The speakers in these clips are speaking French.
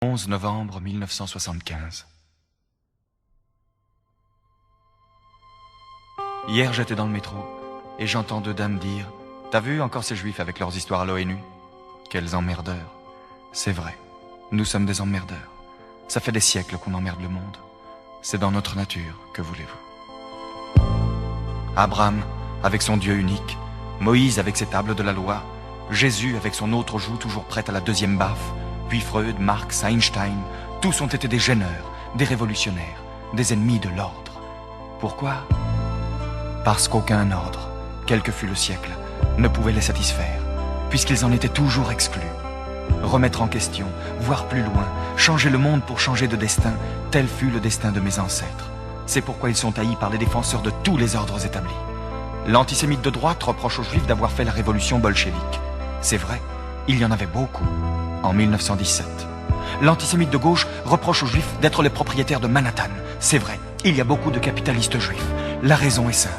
11 novembre 1975. Hier, j'étais dans le métro et j'entends deux dames dire « T'as vu encore ces juifs avec leurs histoires à l'ONU ?» Quels emmerdeurs. C'est vrai, nous sommes des emmerdeurs. Ça fait des siècles qu'on emmerde le monde. C'est dans notre nature, que voulez-vous. Abraham avec son Dieu unique, Moïse avec ses tables de la loi, Jésus avec son autre joue toujours prête à la deuxième baffe, puis Freud, Marx, Einstein, tous ont été des gêneurs, des révolutionnaires, des ennemis de l'ordre. Pourquoi ? Parce qu'aucun ordre, quel que fût le siècle, ne pouvait les satisfaire, puisqu'ils en étaient toujours exclus. Remettre en question, voir plus loin, changer le monde pour changer de destin, tel fut le destin de mes ancêtres. C'est pourquoi ils sont haïs par les défenseurs de tous les ordres établis. L'antisémite de droite reproche aux Juifs d'avoir fait la révolution bolchevique. C'est vrai, il y en avait beaucoup, en 1917. L'antisémite de gauche reproche aux Juifs d'être les propriétaires de Manhattan. C'est vrai, il y a beaucoup de capitalistes juifs. La raison est simple.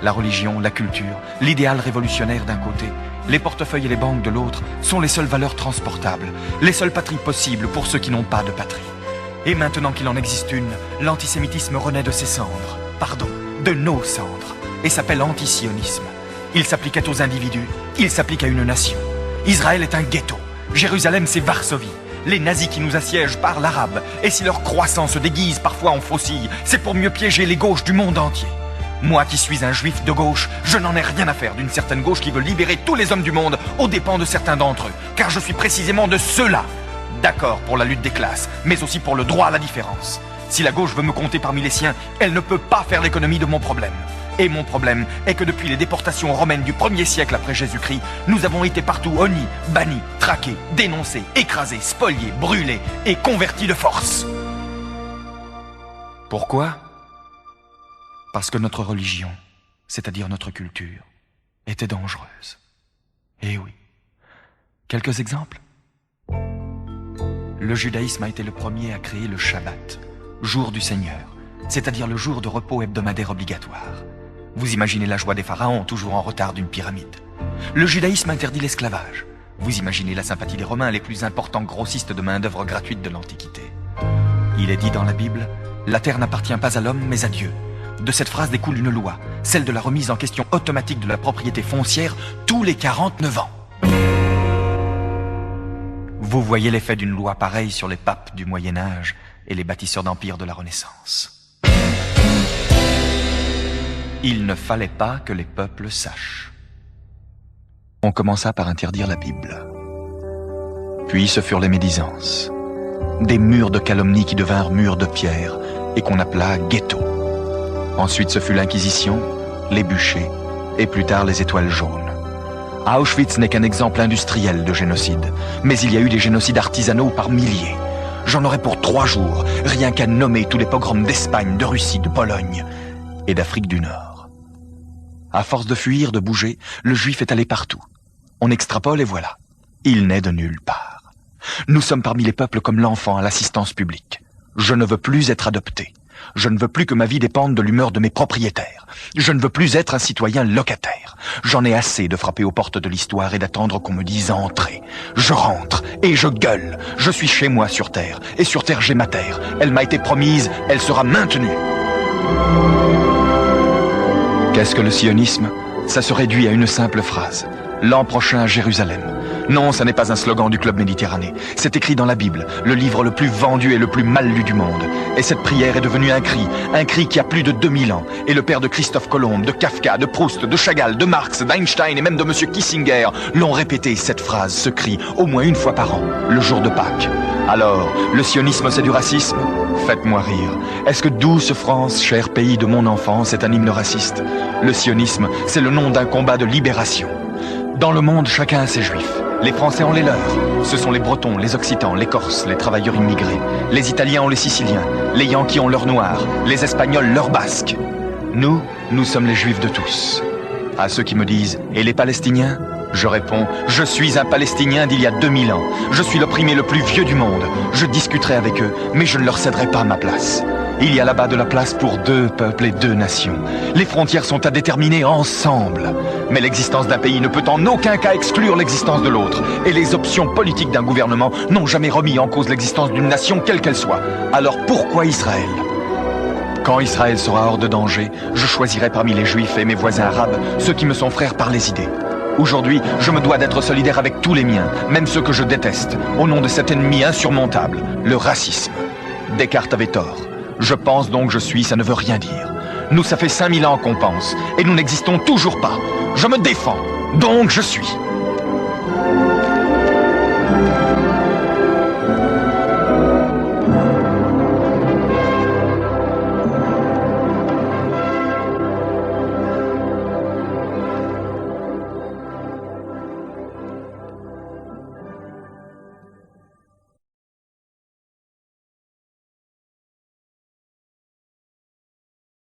La religion, la culture, l'idéal révolutionnaire d'un côté, les portefeuilles et les banques de l'autre sont les seules valeurs transportables, les seules patries possibles pour ceux qui n'ont pas de patrie. Et maintenant qu'il en existe une, l'antisémitisme renaît de ses cendres, pardon, de nos cendres, et s'appelle antisionisme. Il s'appliquait aux individus, il s'applique à une nation. Israël est un ghetto, Jérusalem c'est Varsovie. Les nazis qui nous assiègent parlent arabe, et si leur croissant se déguise parfois en faucille, c'est pour mieux piéger les gauches du monde entier. Moi qui suis un juif de gauche, je n'en ai rien à faire d'une certaine gauche qui veut libérer tous les hommes du monde aux dépens de certains d'entre eux, car je suis précisément de ceux-là. D'accord pour la lutte des classes, mais aussi pour le droit à la différence. Si la gauche veut me compter parmi les siens, elle ne peut pas faire l'économie de mon problème. Et mon problème est que depuis les déportations romaines du 1er siècle après Jésus-Christ, nous avons été partout honnis, bannis, traqués, dénoncés, écrasés, spoliés, brûlés et convertis de force. Pourquoi ? Parce que notre religion, c'est-à-dire notre culture, était dangereuse. Eh oui. Quelques exemples ? Le judaïsme a été le premier à créer le Shabbat, jour du Seigneur, c'est-à-dire le jour de repos hebdomadaire obligatoire. Vous imaginez la joie des pharaons, toujours en retard d'une pyramide. Le judaïsme interdit l'esclavage. Vous imaginez la sympathie des Romains, les plus importants grossistes de main-d'œuvre gratuite de l'Antiquité. Il est dit dans la Bible, « La terre n'appartient pas à l'homme, mais à Dieu ». De cette phrase découle une loi, celle de la remise en question automatique de la propriété foncière tous les 49 ans. Vous voyez l'effet d'une loi pareille sur les papes du Moyen-Âge et les bâtisseurs d'empire de la Renaissance. Il ne fallait pas que les peuples sachent. On commença par interdire la Bible. Puis ce furent les médisances. Des murs de calomnie qui devinrent murs de pierre et qu'on appela ghettos. Ensuite ce fut l'Inquisition, les bûchers et plus tard les étoiles jaunes. Auschwitz n'est qu'un exemple industriel de génocide, mais il y a eu des génocides artisanaux par milliers. J'en aurais pour 3 jours, rien qu'à nommer tous les pogroms d'Espagne, de Russie, de Pologne et d'Afrique du Nord. À force de fuir, de bouger, le juif est allé partout. On extrapole et voilà. Il n'est de nulle part. Nous sommes parmi les peuples comme l'enfant à l'assistance publique. Je ne veux plus être adopté. Je ne veux plus que ma vie dépende de l'humeur de mes propriétaires. Je ne veux plus être un citoyen locataire. J'en ai assez de frapper aux portes de l'histoire et d'attendre qu'on me dise « entrez ». Je rentre et je gueule. Je suis chez moi sur Terre. Et sur Terre, j'ai ma terre. Elle m'a été promise, elle sera maintenue. Qu'est-ce que le sionisme ? Ça se réduit à une simple phrase. L'an prochain à Jérusalem. Non, ça n'est pas un slogan du Club Méditerranée. C'est écrit dans la Bible, le livre le plus vendu et le plus mal lu du monde. Et cette prière est devenue un cri qui a plus de 2000 ans. Et le père de Christophe Colomb, de Kafka, de Proust, de Chagall, de Marx, d'Einstein et même de Monsieur Kissinger l'ont répété, cette phrase, ce cri, au moins une fois par an, le jour de Pâques. Alors, le sionisme c'est du racisme ? Faites-moi rire. Est-ce que Douce France, cher pays de mon enfance, est un hymne raciste ? Le sionisme, c'est le nom d'un combat de libération. Dans le monde, chacun a ses juifs. Les Français ont les leurs. Ce sont les Bretons, les Occitans, les Corses, les travailleurs immigrés. Les Italiens ont les Siciliens. Les Yankees ont leurs Noirs. Les Espagnols leurs Basques. Nous sommes les Juifs de tous. À ceux qui me disent « Et les Palestiniens ?» Je réponds « Je suis un Palestinien d'il y a 2000 ans. Je suis l'opprimé le plus vieux du monde. Je discuterai avec eux, mais je ne leur céderai pas ma place. Il y a là-bas de la place pour 2 peuples et 2 nations. Les frontières sont à déterminer ensemble. Mais l'existence d'un pays ne peut en aucun cas exclure l'existence de l'autre. Et les options politiques d'un gouvernement n'ont jamais remis en cause l'existence d'une nation, quelle qu'elle soit. Alors pourquoi Israël ? Quand Israël sera hors de danger, je choisirai parmi les Juifs et mes voisins arabes ceux qui me sont frères par les idées. Aujourd'hui, je me dois d'être solidaire avec tous les miens, même ceux que je déteste, au nom de cet ennemi insurmontable, le racisme. Descartes avait tort. Je pense donc je suis, ça ne veut rien dire. Nous, ça fait 5000 ans qu'on pense, et nous n'existons toujours pas. Je me défends, donc je suis.